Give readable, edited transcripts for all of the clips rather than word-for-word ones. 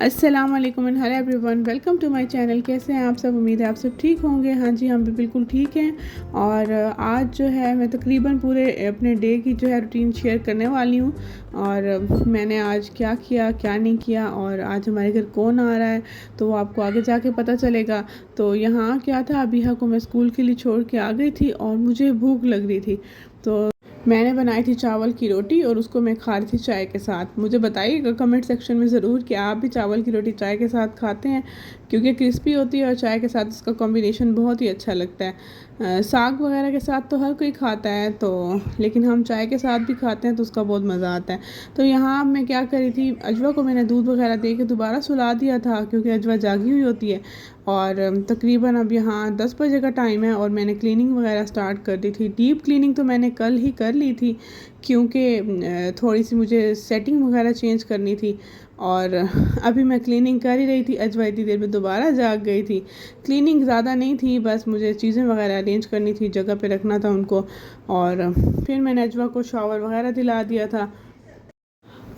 अस्सलाम वालेकुम and hello everyone, welcome to my channel. कैसे हैं आप सब? उम्मीद है आप सब ठीक होंगे। हाँ जी, हम भी बिल्कुल ठीक हैं। और आज जो है मैं तकरीबन पूरे अपने डे की जो है रूटीन शेयर करने वाली हूँ। और मैंने आज क्या किया क्या नहीं किया और आज हमारे घर कौन आ रहा है तो वो आपको आगे जाके पता चलेगा। तो यहाँ क्या था, अबीहा को मैं स्कूल के लिए छोड़ के आ गई थी और मुझे भूख लग रही थी, तो मैंने बनाई थी चावल की रोटी और उसको मैं खा रही थी चाय के साथ। मुझे बताइएगा कमेंट सेक्शन में ज़रूर कि आप भी चावल की रोटी चाय के साथ खाते हैं, क्योंकि क्रिस्पी होती है और चाय के साथ इसका कॉम्बिनेशन बहुत ही अच्छा लगता है। साग वगैरह के साथ तो हर कोई खाता है, तो लेकिन हम चाय के साथ भी खाते हैं तो उसका बहुत मज़ा आता है। तो यहाँ मैं क्या करी थी, अजवा को मैंने दूध वगैरह दे के दोबारा सुला दिया था, क्योंकि अजवा जागी हुई होती है। और तकरीबन अब यहाँ 10 बजे का टाइम है और मैंने क्लीनिंग वगैरह स्टार्ट कर दी थी। डीप क्लीनिंग तो मैंने कल ही कर ली थी, क्योंकि थोड़ी सी मुझे सेटिंग वगैरह चेंज करनी थी। और अभी मैं क्लीनिंग कर ही रही थी, अजवा इतनी देर में दोबारा जाग गई थी। क्लीनिंग ज़्यादा नहीं थी, बस मुझे चीज़ें वगैरह अरेंज करनी थी, जगह पे रखना था उनको। और फिर मैंने अजवा को शॉवर वगैरह दिला दिया था।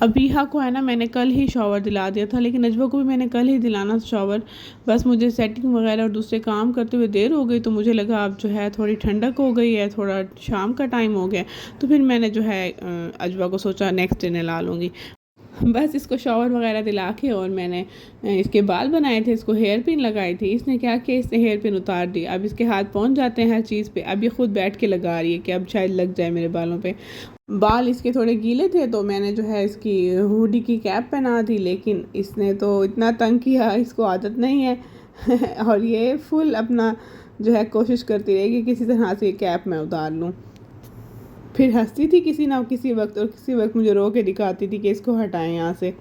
अबीहा को है ना, मैंने कल ही शॉवर दिला दिया था, लेकिन अजवा को भी मैंने कल ही दिलाना शॉवर। बस मुझे सेटिंग वगैरह और दूसरे काम करते हुए देर हो गई, तो मुझे लगा अब जो है थोड़ी ठंडक हो गई है, थोड़ा शाम का टाइम हो गया, तो फिर मैंने जो है अजवा को सोचा नेक्स्ट डे नहला लूँगी। बस इसको शॉवर वगैरह दिला के और मैंने इसके बाल बनाए थे, इसको हेयर पिन लगाई थी। इसने क्या किया, इसने हेयर पिन उतार दी। अब इसके हाथ पहुंच जाते हैं हर चीज़ पे। अब ये खुद बैठ के लगा रही है कि अब शायद लग जाए मेरे बालों पे। बाल इसके थोड़े गीले थे, तो मैंने जो है इसकी हुडी की कैप पहना दी, लेकिन इसने तो इतना तंग किया, इसको आदत नहीं है और ये फुल अपना जो है कोशिश करती रहेगी किसी तरह से ये कैप मैं उतार लूँ। फिर हंसती थी किसी ना किसी वक्त, और किसी वक्त मुझे रो के दिखाती थी कि इसको हटाएं यहाँ से।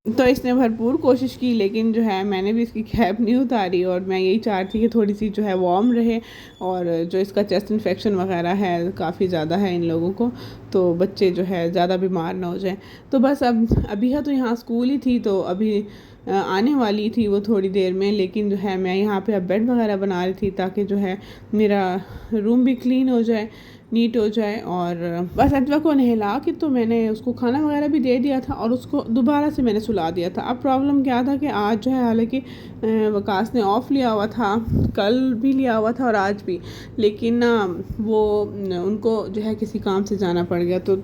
तो इसने भरपूर कोशिश की, लेकिन जो है मैंने भी इसकी कैप नहीं उतारी। और मैं यही चाहती कि थोड़ी सी जो है वार्म रहे, और जो इसका चेस्ट इन्फेक्शन वगैरह है काफ़ी ज़्यादा है इन लोगों को, तो बच्चे जो है ज़्यादा बीमार ना हो जाए। तो बस अब अभी है तो यहाँ स्कूल ही थी, तो अभी आने वाली थी वो थोड़ी देर में। लेकिन जो है मैं यहाँ पे अब बेड वगैरह बना रही थी, ताकि जो है मेरा रूम भी क्लीन हो जाए, नीट हो जाए। और बस अजवा को नहला के तो मैंने उसको खाना वगैरह भी दे दिया था, और उसको दोबारा से मैंने सुला दिया था। अब प्रॉब्लम क्या था कि आज जो है, हालांकि वकास ने ऑफ़ लिया हुआ था, कल भी लिया हुआ था और आज भी, लेकिन ना वो उनको जो है किसी काम से जाना पड़ गया, तो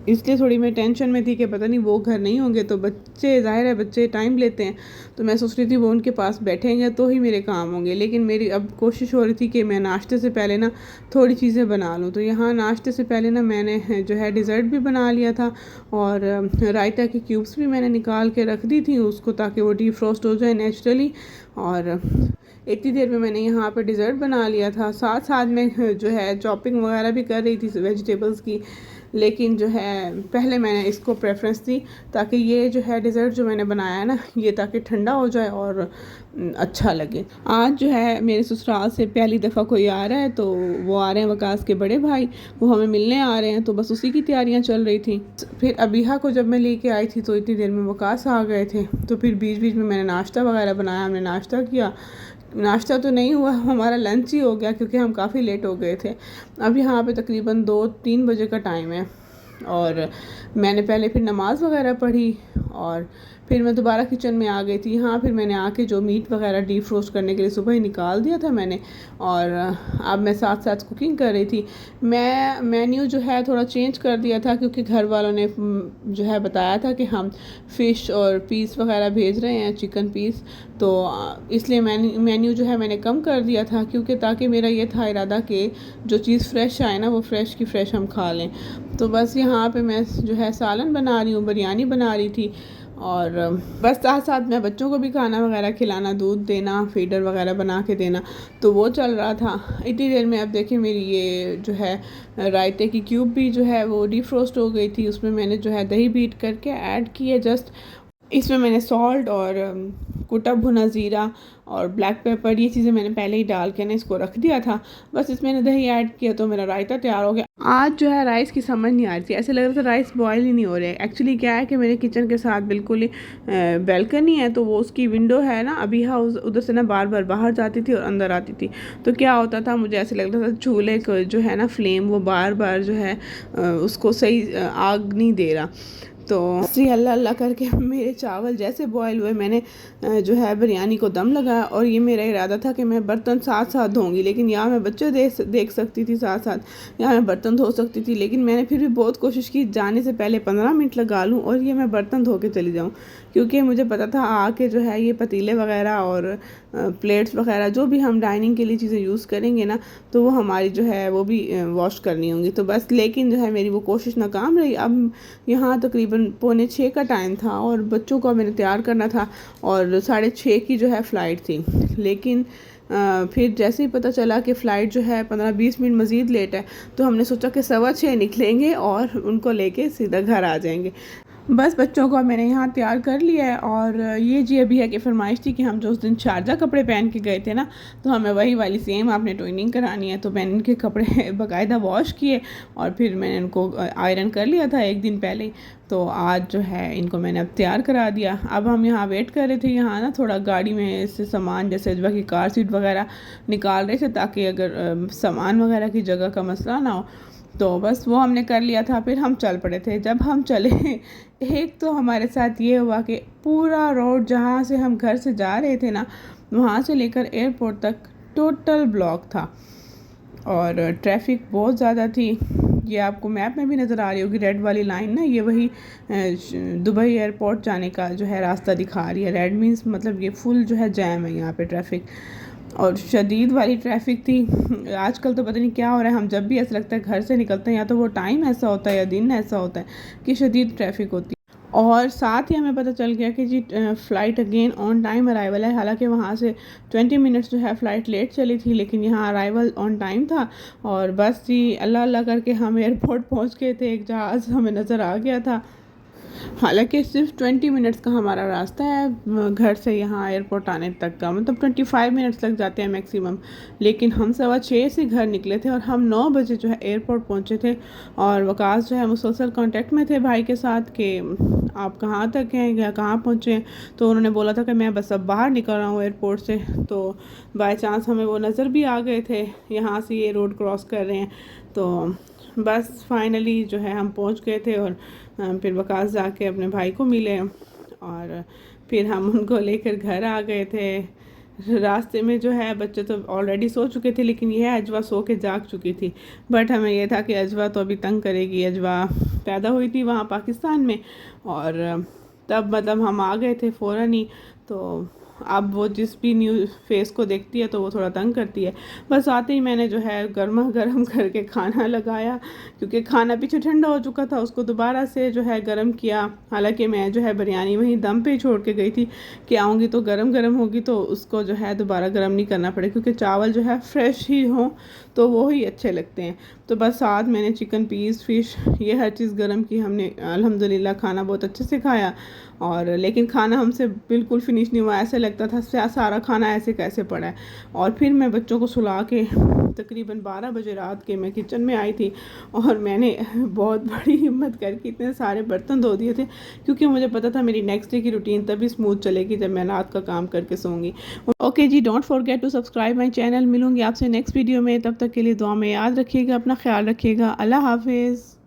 इसलिए थोड़ी मैं टेंशन में थी कि पता नहीं वो घर नहीं होंगे। तो बच्चे, ज़ाहिर है बच्चे टाइम लेते हैं, तो मैं सोच रही थी वो उनके पास बैठेंगे तो ही मेरे काम होंगे। लेकिन मेरी अब कोशिश हो रही थी कि मैं नाश्ते से पहले ना थोड़ी चीज़ें बना लूँ। तो यहाँ नाश्ते से पहले ना मैंने जो है डिज़र्ट भी बना लिया था, और रायता के क्यूब्स भी मैंने निकाल के रख दी थी उसको, ताकि वो डीप फ्रोस्ट हो जाए नेचुरली। और इतनी देर में मैंने यहाँ पे डिज़र्ट बना लिया था, साथ साथ में जो है चॉपिंग वगैरह भी कर रही थी वेजिटेबल्स की। लेकिन जो है पहले मैंने इसको प्रेफरेंस दी, ताकि ये जो है डिज़र्ट जो मैंने बनाया है ना, ये ताकि ठंडा हो जाए और अच्छा लगे। आज जो है मेरे ससुराल से पहली दफ़ा कोई आ रहा है, तो वो आ रहे हैं वकास के बड़े भाई, वो हमें मिलने आ रहे हैं, तो बस उसी की तैयारियां चल रही थी। फिर अबीहा को जब मैं लेके आई थी, तो इतनी देर में वकास आ गए थे, तो फिर बीच बीच में मैंने नाश्ता वगैरह बनाया, हमने नाश्ता किया। नाश्ता तो नहीं हुआ, हमारा लंच ही हो गया, क्योंकि हम काफ़ी लेट हो गए थे। अब यहाँ पे तकरीबन 2-3 बजे का टाइम है, और मैंने पहले फिर नमाज़ वगैरह पढ़ी, और फिर मैं दोबारा किचन में आ गई थी। हाँ, फिर मैंने आके जो मीट वगैरह डीप फ्रोस्ट करने के लिए सुबह ही निकाल दिया था मैंने, और अब मैं साथ साथ कुकिंग कर रही थी। मैं मेन्यू जो है थोड़ा चेंज कर दिया था, क्योंकि घर वालों ने जो है बताया था कि हम फ़िश और पीस वगैरह भेज रहे हैं, चिकन पीस, तो इसलिए मेन्यू जो है मैंने कम कर दिया था, क्योंकि ताकि मेरा ये था इरादा कि जो चीज़ फ़्रेश आए ना, वो फ़्रेश की फ़्रेश हम खा लें। तो बस यहाँ पे मैं जो है सालन बना रही हूँ, बिरयानी बना रही थी, और बस साथ साथ मैं बच्चों को भी खाना वगैरह खिलाना, दूध देना, फीडर वगैरह बना के देना, तो वो चल रहा था। इतनी देर में अब देखिए मेरी ये जो है रायते की क्यूब भी जो है वो डीफ्रोस्ट हो गई थी। उसमें मैंने जो है दही बीट करके ऐड की है जस्ट। इसमें मैंने सॉल्ट और कुटा भुना ज़ीरा और ब्लैक पेपर, ये चीज़ें मैंने पहले ही डाल के ना इसको रख दिया था। बस इसमें मैंने दही ऐड किया, तो मेरा रायता तैयार हो गया। आज जो है राइस की समझ नहीं आ रही थी, ऐसे लग रहा था राइस बॉयल ही नहीं हो रहे। एक्चुअली क्या है कि मेरे किचन के साथ बिल्कुल ही बैल्कनी है, तो वो उसकी विंडो है ना, अभी हाँ उधर से ना बार बार बाहर जाती थी और अंदर आती थी। तो क्या होता था, मुझे ऐसे लगता था चूल्हे को जो है ना फ्लेम, वो बार बार जो है उसको सही आग नहीं दे रहा। तो अल्लाह अल्लाह करके मेरे चावल जैसे बॉयल हुए, मैंने जो है बिरयानी को दम लगाया। और ये मेरा इरादा था कि मैं बर्तन साथ साथ धोऊंगी, लेकिन यहाँ मैं बच्चे देख सकती थी साथ साथ, यहाँ मैं बर्तन धो सकती थी, लेकिन मैंने फिर भी बहुत कोशिश की जाने से पहले 15 मिनट लगा लूँ और ये मैं बर्तन धो के चली जाऊँ, क्योंकि मुझे पता था आके जो है ये पतीले वगैरह और प्लेट्स वगैरह जो भी हम डाइनिंग के लिए चीज़ें यूज़ करेंगे ना, तो वो हमारी जो है वो भी वॉश करनी होंगी। तो बस लेकिन जो है मेरी वो कोशिश नाकाम रही। अब यहाँ तकरीबन 5:45 का टाइम था और बच्चों को मैंने तैयार करना था और 6:30 की जो है फ़्लाइट थी। लेकिन फिर जैसे ही पता चला कि फ़्लाइट जो है 15-20 मिनट मज़ीद लेट है, तो हमने सोचा कि 6:15 निकलेंगे और उनको लेके सीधा घर आ जाएंगे। बस बच्चों को मैंने यहाँ तैयार कर लिया है। और ये जी अभी है कि फरमाइश थी कि हम जो उस दिन शारजा कपड़े पहन के गए थे ना, तो हमें वही वाली सेम आपने ट्विनिंग करानी है। तो मैंने इनके कपड़े बाकायदा वॉश किए और फिर मैंने इनको आयरन कर लिया था एक दिन पहले ही। तो आज जो है इनको मैंने अब तैयार करा दिया। अब हम यहाँ वेट कर रहे थे, यहाँ ना थोड़ा गाड़ी में से सामान जैसे अजवा की कार सीट वगैरह निकाल रहे थे, ताकि अगर सामान वगैरह की जगह का मसला ना हो। तो बस वो हमने कर लिया था, फिर हम चल पड़े थे। जब हम चले एक तो हमारे साथ ये हुआ कि पूरा रोड जहाँ से हम घर से जा रहे थे ना, वहाँ से लेकर एयरपोर्ट तक टोटल ब्लॉक था और ट्रैफिक बहुत ज़्यादा थी। ये आपको मैप में भी नज़र आ रही होगी, रेड वाली लाइन ना, ये वही दुबई एयरपोर्ट जाने का जो है रास्ता दिखा रही है। रेड मीन्स मतलब ये फुल जो है जैम है यहाँ पे ट्रैफिक, और शदीद वाली ट्रैफिक थी। आजकल तो पता नहीं क्या हो रहा है, हम जब भी ऐसा लगता है घर से निकलते हैं, या तो वो टाइम ऐसा होता है या दिन ऐसा होता है कि शदीद ट्रैफिक होती है। और साथ ही हमें पता चल गया कि जी flight again on time arrival है। हालांकि वहाँ से 20 मिनट्स जो है फ़्लाइट लेट चली थी, लेकिन यहाँ अराइवल ऑन टाइम था। और बस जी अल्लाह अल्लाह करके हम एयरपोर्ट पहुँच गए थे। एक जहाज़ हमें नज़र आ गया था। हालांकि सिर्फ 20 मिनट्स का हमारा रास्ता है घर से यहाँ एयरपोर्ट आने तक का, मतलब 25 मिनट्स लग जाते हैं मैक्सिमम। लेकिन हम 6:15 से घर निकले थे और हम 9 बजे जो है एयरपोर्ट पहुँचे थे। और वकास जो है मुसलसल कांटेक्ट में थे भाई के साथ कि आप कहाँ तक हैं या कहाँ पहुँचे हैं। तो उन्होंने बोला था कि मैं बस अब बाहर निकल रहा हूँ एयरपोर्ट से। तो बाय चांस हमें वो नज़र भी आ गए थे, यहाँ से ये रोड क्रॉस कर रहे हैं। तो बस फाइनली जो है हम पहुँच गए थे और फिर वकास जाके अपने भाई को मिले और फिर हम उनको लेकर घर आ गए थे। रास्ते में जो है बच्चे तो ऑलरेडी सो चुके थे, लेकिन यह अजवा सो के जाग चुकी थी। बट हमें यह था कि अजवा तो अभी तंग करेगी। अजवा पैदा हुई थी वहाँ पाकिस्तान में और तब मतलब हम आ गए थे फ़ौरन ही। तो अब वो जिस भी न्यू फेस को देखती है तो वो थोड़ा तंग करती है। बस आते ही मैंने जो है गर्मा गर्म करके खाना लगाया, क्योंकि खाना पीछे ठंडा हो चुका था, उसको दोबारा से जो है गर्म किया। हालांकि मैं जो है बिरयानी वहीं दम पे ही छोड़ के गई थी कि आऊँगी तो गर्म गर्म होगी, तो उसको जो है दोबारा गर्म नहीं करना पड़े, क्योंकि चावल जो है फ्रेश ही हों तो वो ही अच्छे लगते हैं। तो बस साथ मैंने चिकन पीस फिश ये हर चीज़ गर्म की। हमने अल्हम्दुलिल्लाह खाना बहुत अच्छे से खाया। और लेकिन खाना हमसे बिल्कुल फिनिश नहीं हुआ, ऐसे लगता था सारा खाना ऐसे कैसे पड़ा है। और फिर मैं बच्चों को सुला के तकरीबन 12 बजे रात के मैं किचन में आई थी और मैंने बहुत बड़ी हिम्मत करके इतने सारे बर्तन धो दिए थे, क्योंकि मुझे पता था मेरी नेक्स्ट डे की रूटीन तभी स्मूथ चलेगी जब मैं रात का काम करके सोऊंगी। ओके जी, don't forget to subscribe my channel. मिलूंगी आपसे नेक्स्ट वीडियो में, तब तक के लिए दुआ में याद रखिएगा, अपना ख्याल रखिएगा। अल्लाह हाफिज़।